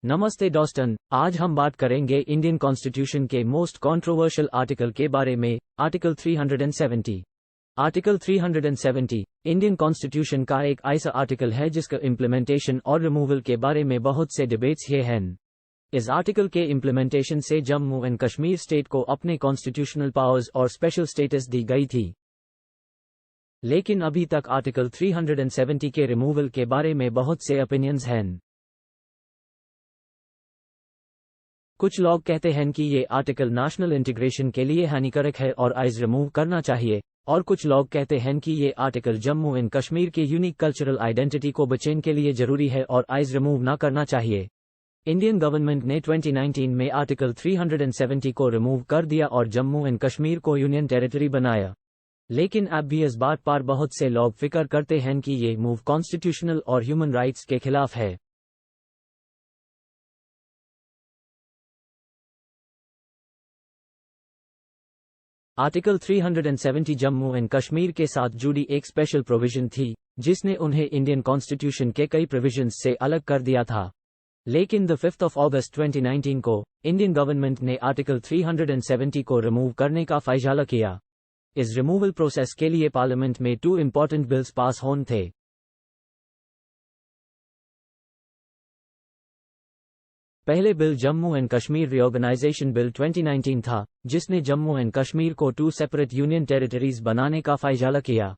नमस्ते दोस्तन, आज हम बात करेंगे इंडियन कॉन्स्टिट्यूशन के मोस्ट कंट्रोवर्शियल आर्टिकल के बारे में, आर्टिकल 370। आर्टिकल 370 इंडियन कॉन्स्टिट्यूशन का एक ऐसा आर्टिकल है जिसका इम्प्लीमेंटेशन और रिमूवल के बारे में बहुत से डिबेट्स हैं। इस आर्टिकल के इम्प्लीमेंटेशन से जम्मू एंड कश्मीर स्टेट को अपने कॉन्स्टिट्यूशनल पावर्स और स्पेशल स्टेटस दी गई थी, लेकिन अभी तक आर्टिकल 370 के रिमूवल के बारे में बहुत से ओपिनियंस हैं। कुछ लोग कहते हैं कि ये आर्टिकल नेशनल इंटीग्रेशन के लिए हानिकारक है और आइज रिमूव करना चाहिए, और कुछ लोग कहते हैं कि ये आर्टिकल जम्मू एंड कश्मीर के यूनिक कल्चरल आइडेंटिटी को बचाने के लिए जरूरी है और आइज रिमूव ना करना चाहिए। इंडियन गवर्नमेंट ने 2019 में आर्टिकल 370 को रिमूव कर दिया और जम्मू एंड कश्मीर को यूनियन टेरिटरी बनाया, लेकिन अब भी इस बात पर बहुत से लोग फिक्र करते हैं कि ये मूव कॉन्स्टिट्यूशनल और ह्यूमन राइट्स के खिलाफ है। आर्टिकल 370 जम्मू एंड कश्मीर के साथ जुड़ी एक स्पेशल प्रोविजन थी, जिसने उन्हें इंडियन कॉन्स्टिट्यूशन के कई प्रोविजंस से अलग कर दिया था। लेकिन 5 अगस्त 2019 को इंडियन गवर्नमेंट ने आर्टिकल 370 को रिमूव करने का फैसला किया। इस रिमूवल प्रोसेस के लिए पार्लियामेंट में 2 इंपॉर्टेंट बिल्स पास होने थे। पहले bill Jammu and Kashmir reorganisation bill 2019 था, जिसने जम्मू एंड कश्मीर को 2 सेपरेट यूनियन टेरिटरीज बनाने का फैसला किया।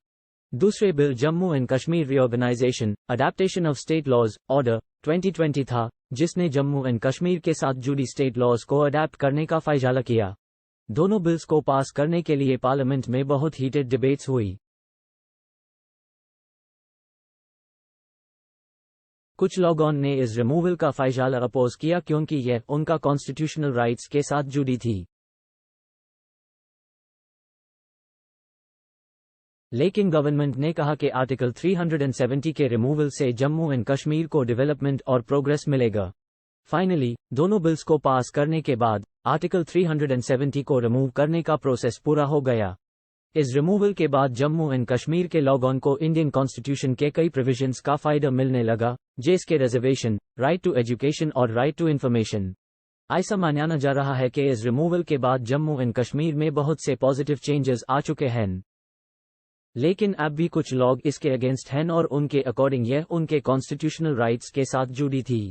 दूसरे bill Jammu and Kashmir reorganisation adaptation of state laws order 2020 था, जिसने जम्मू एंड कश्मीर के साथ जुड़ी स्टेट लॉज को अडैप्ट करने का फैसला किया। दोनों बिल्स को पास करने के लिए पार्लियामेंट में बहुत हीटेड डिबेट्स हुई। कुछ लोगों ने इस रिमूवल का फैसला अपोज किया क्योंकि यह उनका कॉन्स्टिट्यूशनल राइट्स के साथ जुड़ी थी, लेकिन गवर्नमेंट ने कहा कि आर्टिकल 370 के रिमूवल से जम्मू एंड कश्मीर को डेवलपमेंट और प्रोग्रेस मिलेगा। फाइनली, दोनों बिल्स को पास करने के बाद आर्टिकल 370 को रिमूव करने का प्रोसेस पूरा हो गया। इस रिमूवल के बाद जम्मू एंड कश्मीर के लोगों को इंडियन कॉन्स्टिट्यूशन के कई प्रोविजंस का फायदा मिलने लगा, जैसे रिजर्वेशन, राइट टू एजुकेशन और राइट टू इंफॉर्मेशन। ऐसा माना जा रहा है कि इस रिमूवल के बाद जम्मू एंड कश्मीर में बहुत से पॉजिटिव चेंजेस आ चुके हैं, लेकिन अब भी कुछ लोग इसके अगेंस्ट हैं और उनके अकॉर्डिंग यह उनके कॉन्स्टिट्यूशनल राइट्स के साथ जुड़ी थी।